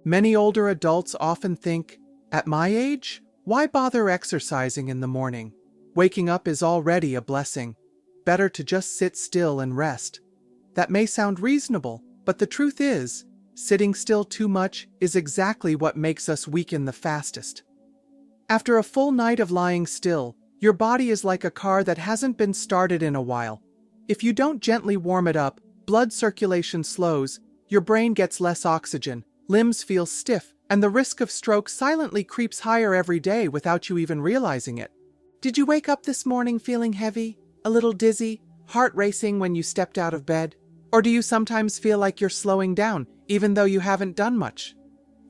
Many older adults often think, at my age, why bother exercising in the morning? Waking up is already a blessing. Better to just sit still and rest. That may sound reasonable, but the truth is, sitting still too much is exactly what makes us weaken the fastest. After a full night of lying still, your body is like a car that hasn't been started in a while. If you don't gently warm it up, blood circulation slows, your brain gets less oxygen, limbs feel stiff, and the risk of stroke silently creeps higher every day without you even realizing it. Did you wake up this morning feeling heavy, a little dizzy, heart racing when you stepped out of bed? Or do you sometimes feel like you're slowing down, even though you haven't done much?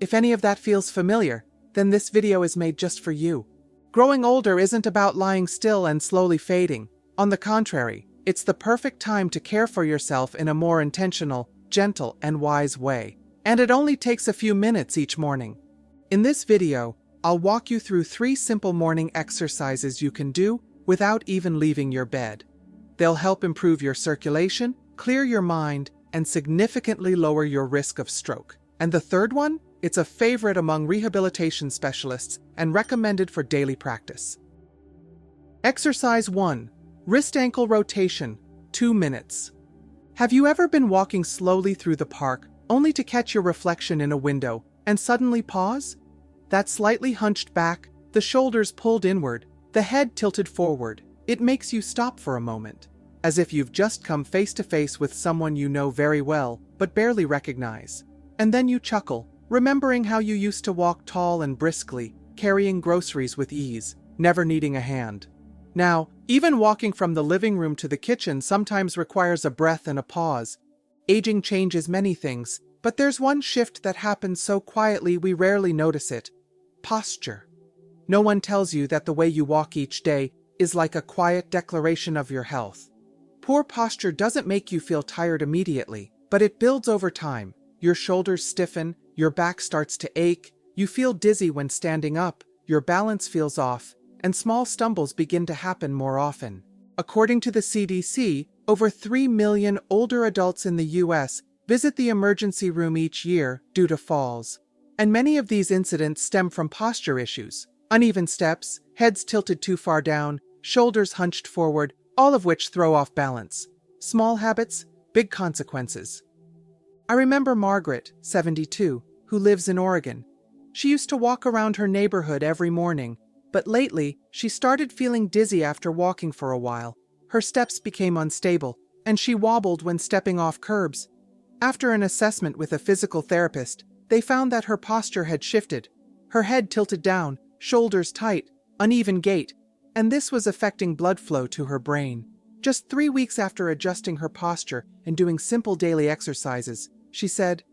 If any of that feels familiar, then this video is made just for you. Growing older isn't about lying still and slowly fading. On the contrary, it's the perfect time to care for yourself in a more intentional, gentle, and wise way. And it only takes a few minutes each morning. In this video, I'll walk you through 3 simple morning exercises you can do without even leaving your bed. They'll help improve your circulation, clear your mind, and significantly lower your risk of stroke. And the third one? It's a favorite among rehabilitation specialists and recommended for daily practice. Exercise 1. Wrist ankle rotation, 2 minutes. Have you ever been walking slowly through the park, only to catch your reflection in a window, and suddenly pause? That slightly hunched back, the shoulders pulled inward, the head tilted forward, it makes you stop for a moment, as if you've just come face to face with someone you know very well, but barely recognize. And then you chuckle, remembering how you used to walk tall and briskly, carrying groceries with ease, never needing a hand. Now, even walking from the living room to the kitchen sometimes requires a breath and a pause. Aging changes many things, but there's one shift that happens so quietly we rarely notice it. Posture. No one tells you that the way you walk each day is like a quiet declaration of your health. Poor posture doesn't make you feel tired immediately, but it builds over time. Your shoulders stiffen, your back starts to ache, you feel dizzy when standing up, your balance feels off, and small stumbles begin to happen more often. According to the CDC, over 3 million older adults in the US visit the emergency room each year due to falls. And many of these incidents stem from posture issues. Uneven steps, heads tilted too far down, shoulders hunched forward, all of which throw off balance. Small habits, big consequences. I remember Margaret, 72, who lives in Oregon. She used to walk around her neighborhood every morning, but lately, she started feeling dizzy after walking for a while. Her steps became unstable, and she wobbled when stepping off curbs. After an assessment with a physical therapist, they found that her posture had shifted. Her head tilted down, shoulders tight, uneven gait, and this was affecting blood flow to her brain. Just 3 weeks after adjusting her posture and doing simple daily exercises, she said,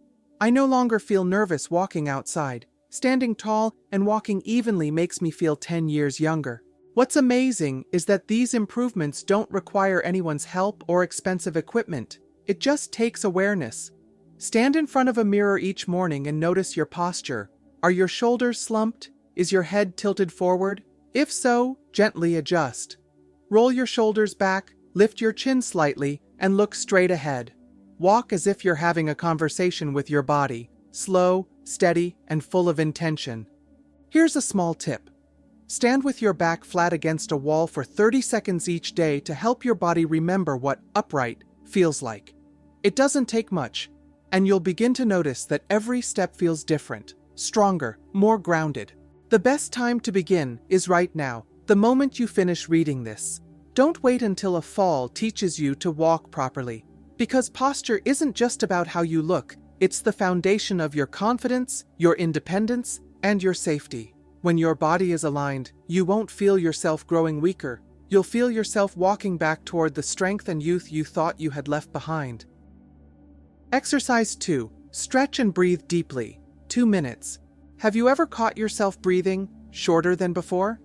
"I no longer feel nervous walking outside. Standing tall and walking evenly makes me feel 10 years younger." What's amazing is that these improvements don't require anyone's help or expensive equipment. It just takes awareness. Stand in front of a mirror each morning and notice your posture. Are your shoulders slumped? Is your head tilted forward? If so, gently adjust. Roll your shoulders back, lift your chin slightly, and look straight ahead. Walk as if you're having a conversation with your body, slow, steady, and full of intention. Here's a small tip. Stand with your back flat against a wall for 30 seconds each day to help your body remember what upright feels like. It doesn't take much, and you'll begin to notice that every step feels different, stronger, more grounded. The best time to begin is right now, the moment you finish reading this. Don't wait until a fall teaches you to walk properly, because posture isn't just about how you look, it's the foundation of your confidence, your independence, and your safety. When your body is aligned, you won't feel yourself growing weaker. You'll feel yourself walking back toward the strength and youth you thought you had left behind. Exercise 2. Stretch and breathe deeply. 2 minutes. Have you ever caught yourself breathing shorter than before?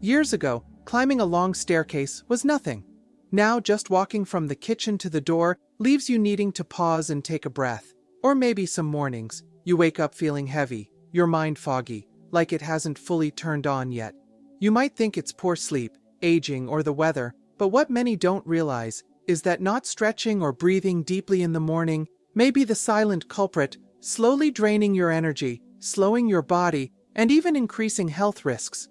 Years ago, climbing a long staircase was nothing. Now just walking from the kitchen to the door leaves you needing to pause and take a breath. Or maybe some mornings, you wake up feeling heavy, your mind foggy, like it hasn't fully turned on yet. You might think it's poor sleep, aging, or the weather, but what many don't realize is that not stretching or breathing deeply in the morning may be the silent culprit slowly draining your energy, slowing your body, and even increasing health risks.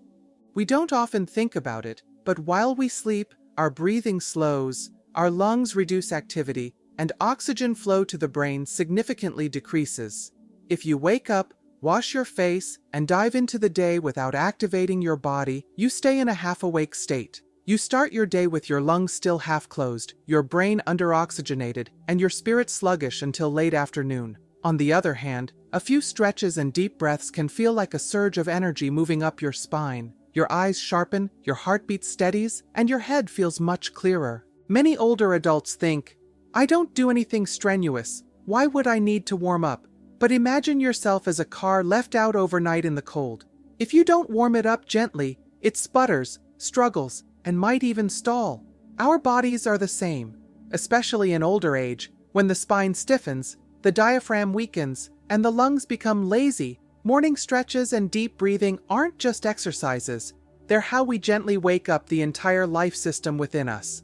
We don't often think about it, but while we sleep, our breathing slows, our lungs reduce activity, and oxygen flow to the brain significantly decreases. If you wake up, wash your face, and dive into the day without activating your body, you stay in a half-awake state. You start your day with your lungs still half-closed, your brain under-oxygenated, and your spirit sluggish until late afternoon. On the other hand, a few stretches and deep breaths can feel like a surge of energy moving up your spine. Your eyes sharpen, your heartbeat steadies, and your head feels much clearer. Many older adults think, "I don't do anything strenuous. Why would I need to warm up?" But imagine yourself as a car left out overnight in the cold. If you don't warm it up gently, it sputters, struggles, and might even stall. Our bodies are the same, especially in older age, when the spine stiffens, the diaphragm weakens, and the lungs become lazy. Morning stretches and deep breathing aren't just exercises, they're how we gently wake up the entire life system within us.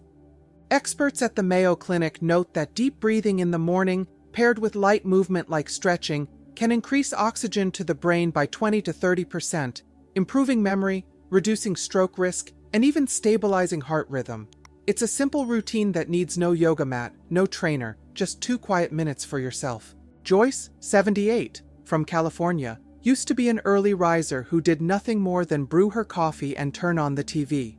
Experts at the Mayo Clinic note that deep breathing in the morning, paired with light movement like stretching, can increase oxygen to the brain by 20 to 30%, improving memory, reducing stroke risk, and even stabilizing heart rhythm. It's a simple routine that needs no yoga mat, no trainer, just 2 quiet minutes for yourself. Joyce, 78, from California, used to be an early riser who did nothing more than brew her coffee and turn on the TV.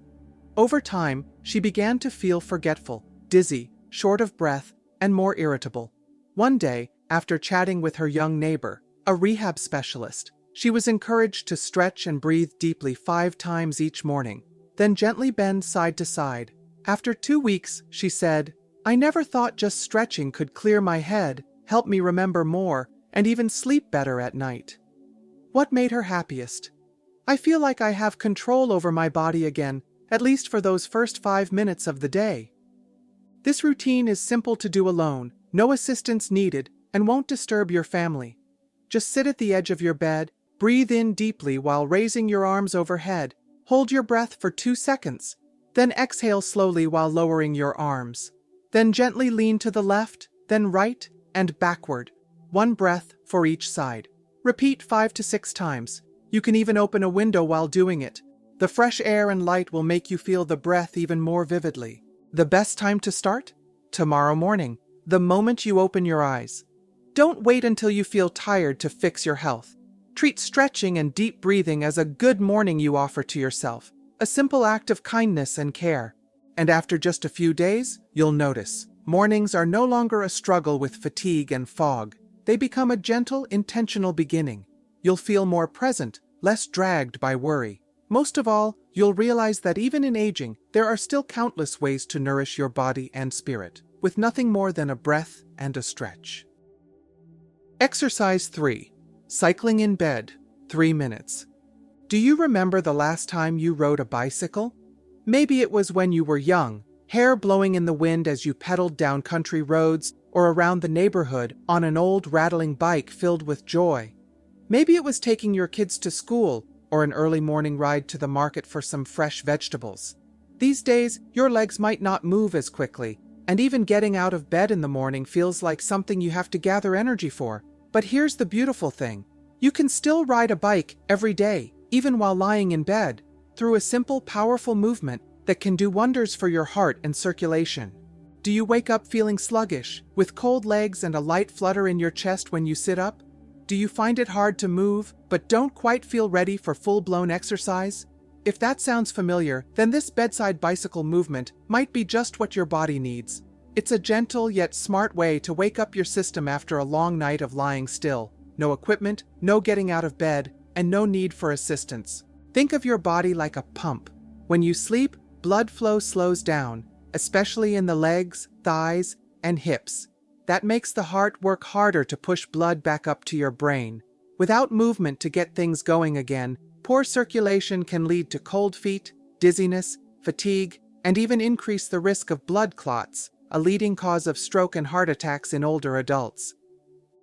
Over time, she began to feel forgetful, dizzy, short of breath, and more irritable. One day, after chatting with her young neighbor, a rehab specialist, she was encouraged to stretch and breathe deeply 5 times each morning, then gently bend side to side. After 2 weeks, she said, "I never thought just stretching could clear my head, help me remember more, and even sleep better at night." What made her happiest? "I feel like I have control over my body again, at least for those first 5 minutes of the day." This routine is simple to do alone, no assistance needed, and won't disturb your family. Just sit at the edge of your bed, breathe in deeply while raising your arms overhead, hold your breath for 2 seconds, then exhale slowly while lowering your arms. Then gently lean to the left, then right, and backward. 1 breath for each side. Repeat 5 to 6 times. You can even open a window while doing it. The fresh air and light will make you feel the breath even more vividly. The best time to start? Tomorrow morning, the moment you open your eyes. Don't wait until you feel tired to fix your health. Treat stretching and deep breathing as a good morning you offer to yourself, a simple act of kindness and care. And after just a few days, you'll notice mornings are no longer a struggle with fatigue and fog. They become a gentle, intentional beginning. You'll feel more present, less dragged by worry. Most of all, you'll realize that even in aging, there are still countless ways to nourish your body and spirit, with nothing more than a breath and a stretch. Exercise 3. Cycling in bed, 3 minutes. Do you remember the last time you rode a bicycle? Maybe it was when you were young, hair blowing in the wind as you pedaled down country roads or around the neighborhood on an old rattling bike filled with joy. Maybe it was taking your kids to school or an early morning ride to the market for some fresh vegetables. These days, your legs might not move as quickly, and even getting out of bed in the morning feels like something you have to gather energy for. But here's the beautiful thing. You can still ride a bike every day, even while lying in bed, through a simple, powerful movement that can do wonders for your heart and circulation. Do you wake up feeling sluggish, with cold legs and a light flutter in your chest when you sit up? Do you find it hard to move, but don't quite feel ready for full-blown exercise? If that sounds familiar, then this bedside bicycle movement might be just what your body needs. It's a gentle yet smart way to wake up your system after a long night of lying still. No equipment, no getting out of bed, and no need for assistance. Think of your body like a pump. When you sleep, blood flow slows down, especially in the legs, thighs, and hips. That makes the heart work harder to push blood back up to your brain. Without movement to get things going again, poor circulation can lead to cold feet, dizziness, fatigue, and even increase the risk of blood clots, a leading cause of stroke and heart attacks in older adults.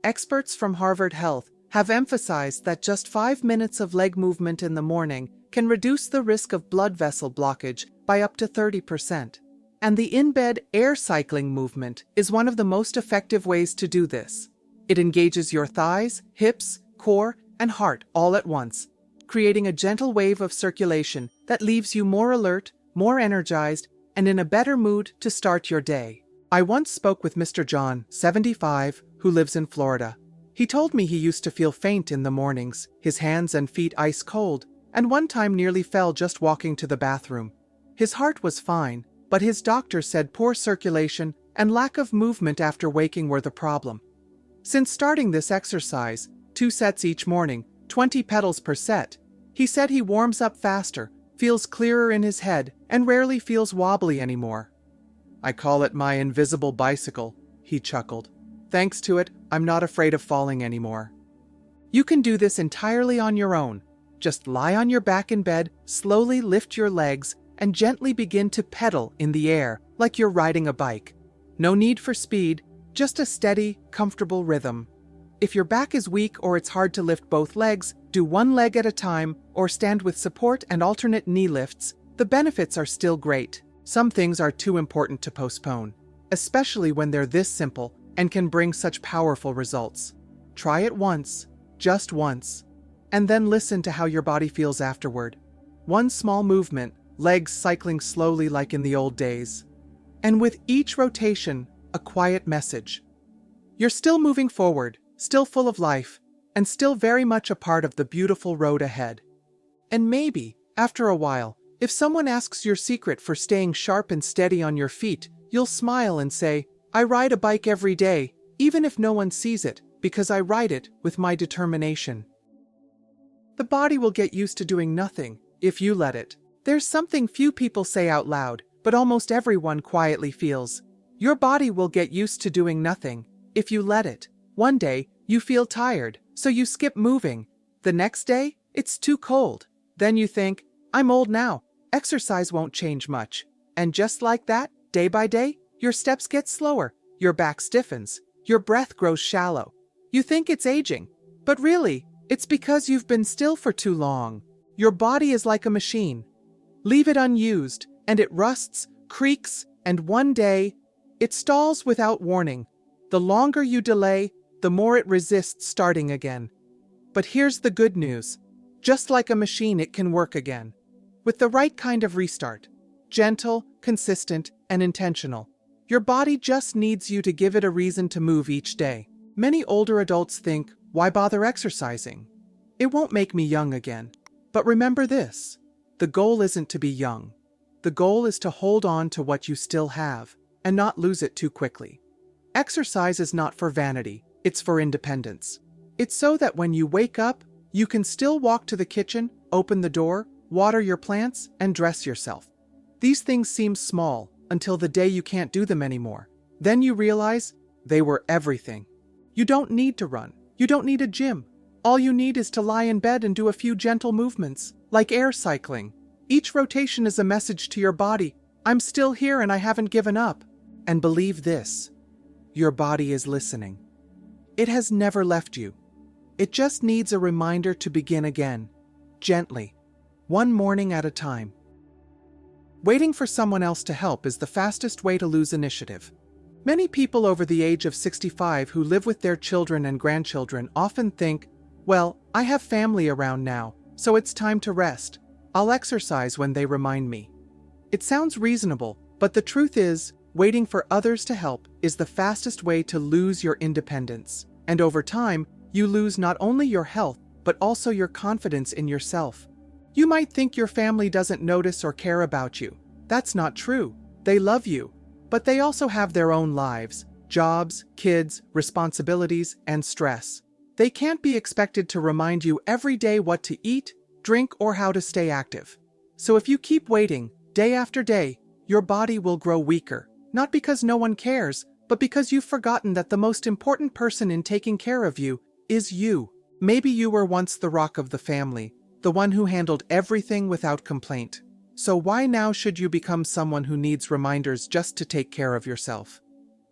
Experts from Harvard Health have emphasized that just 5 minutes of leg movement in the morning can reduce the risk of blood vessel blockage by up to 30%. And the in-bed air cycling movement is one of the most effective ways to do this. It engages your thighs, hips, core, and heart all at once, creating a gentle wave of circulation that leaves you more alert, more energized, and in a better mood to start your day. I once spoke with Mr. John, 75, who lives in Florida. He told me he used to feel faint in the mornings, his hands and feet ice cold, and one time nearly fell just walking to the bathroom. His heart was fine, but his doctor said poor circulation and lack of movement after waking were the problem. Since starting this exercise, 2 sets each morning, 20 pedals per set, he said he warms up faster, feels clearer in his head, and rarely feels wobbly anymore. "I call it my invisible bicycle," he chuckled. "Thanks to it, I'm not afraid of falling anymore." You can do this entirely on your own. Just lie on your back in bed, slowly lift your legs, and gently begin to pedal in the air like you're riding a bike. No need for speed, just a steady, comfortable rhythm. If your back is weak or it's hard to lift both legs, do one leg at a time or stand with support and alternate knee lifts. The benefits are still great. Some things are too important to postpone, especially when they're this simple and can bring such powerful results. Try it once, just once, and then listen to how your body feels afterward. One small movement, legs cycling slowly like in the old days. And with each rotation, a quiet message. You're still moving forward, still full of life, and still very much a part of the beautiful road ahead. And maybe, after a while, if someone asks your secret for staying sharp and steady on your feet, you'll smile and say, "I ride a bike every day, even if no one sees it, because I ride it with my determination." The body will get used to doing nothing, if you let it. There's something few people say out loud, but almost everyone quietly feels. Your body will get used to doing nothing, if you let it. One day, you feel tired, so you skip moving. The next day, it's too cold. Then you think, "I'm old now, exercise won't change much." And just like that, day by day, your steps get slower, your back stiffens, your breath grows shallow. You think it's aging, but really, it's because you've been still for too long. Your body is like a machine. Leave it unused, and it rusts, creaks, and one day, it stalls without warning. The longer you delay, the more it resists starting again. But here's the good news. Just like a machine, it can work again. With the right kind of restart. Gentle, consistent, and intentional. Your body just needs you to give it a reason to move each day. Many older adults think, "Why bother exercising? It won't make me young again." But remember this. The goal isn't to be young. The goal is to hold on to what you still have, and not lose it too quickly. Exercise is not for vanity, it's for independence. It's so that when you wake up, you can still walk to the kitchen, open the door, water your plants, and dress yourself. These things seem small until the day you can't do them anymore. Then you realize they were everything. You don't need to run. You don't need a gym. All you need is to lie in bed and do a few gentle movements, like air cycling. Each rotation is a message to your body, "I'm still here and I haven't given up." And believe this, your body is listening. It has never left you. It just needs a reminder to begin again, gently, one morning at a time. Waiting for someone else to help is the fastest way to lose initiative. Many people over the age of 65 who live with their children and grandchildren often think, "Well, I have family around now, so it's time to rest. I'll exercise when they remind me." It sounds reasonable, but the truth is, waiting for others to help is the fastest way to lose your independence. And over time, you lose not only your health, but also your confidence in yourself. You might think your family doesn't notice or care about you. That's not true. They love you, but they also have their own lives, jobs, kids, responsibilities, and stress. They can't be expected to remind you every day what to eat, drink, or how to stay active. So if you keep waiting, day after day, your body will grow weaker, not because no one cares, but because you've forgotten that the most important person in taking care of you is you. Maybe you were once the rock of the family, the one who handled everything without complaint. So why now should you become someone who needs reminders just to take care of yourself?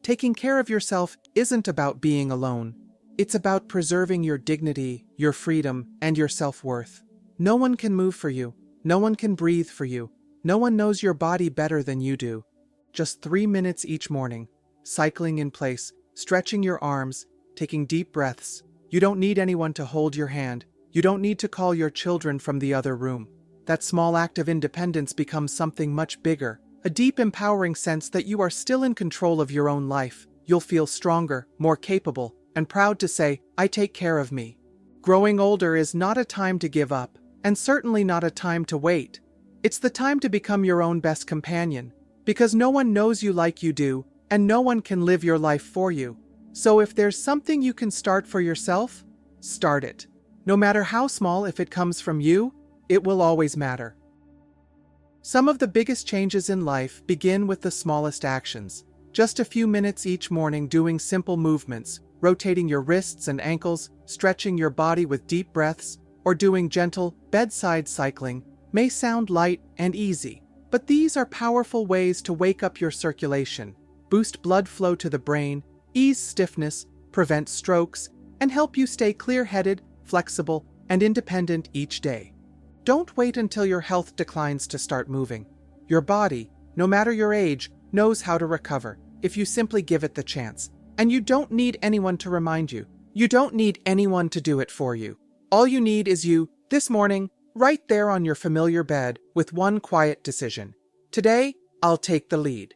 Taking care of yourself isn't about being alone. It's about preserving your dignity, your freedom, and your self-worth. No one can move for you. No one can breathe for you. No one knows your body better than you do. Just 3 minutes each morning, cycling in place, stretching your arms, taking deep breaths. You don't need anyone to hold your hand. You don't need to call your children from the other room. That small act of independence becomes something much bigger, a deep, empowering sense that you are still in control of your own life. You'll feel stronger, more capable, and proud to say, "I take care of me." Growing older is not a time to give up, and certainly not a time to wait. It's the time to become your own best companion, because no one knows you like you do, and no one can live your life for you. So if there's something you can start for yourself, start it. No matter how small, if it comes from you, it will always matter. Some of the biggest changes in life begin with the smallest actions. Just a few minutes each morning doing simple movements, rotating your wrists and ankles, stretching your body with deep breaths, or doing gentle bedside cycling may sound light and easy, but these are powerful ways to wake up your circulation, boost blood flow to the brain, ease stiffness, prevent strokes, and help you stay clear-headed, flexible, and independent each day. Don't wait until your health declines to start moving. Your body, no matter your age, knows how to recover if you simply give it the chance. And you don't need anyone to remind you. You don't need anyone to do it for you. All you need is you, this morning, right there on your familiar bed, with one quiet decision. Today, I'll take the lead.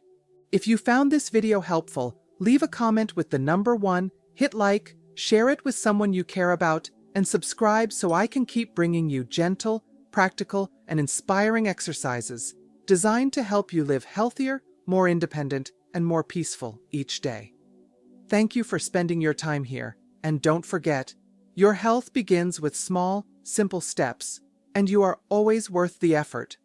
If you found this video helpful, leave a comment with the number 1, hit like, share it with someone you care about, and subscribe so I can keep bringing you gentle, practical, and inspiring exercises designed to help you live healthier, more independent, and more peaceful each day. Thank you for spending your time here, and don't forget, your health begins with small, simple steps, and you are always worth the effort.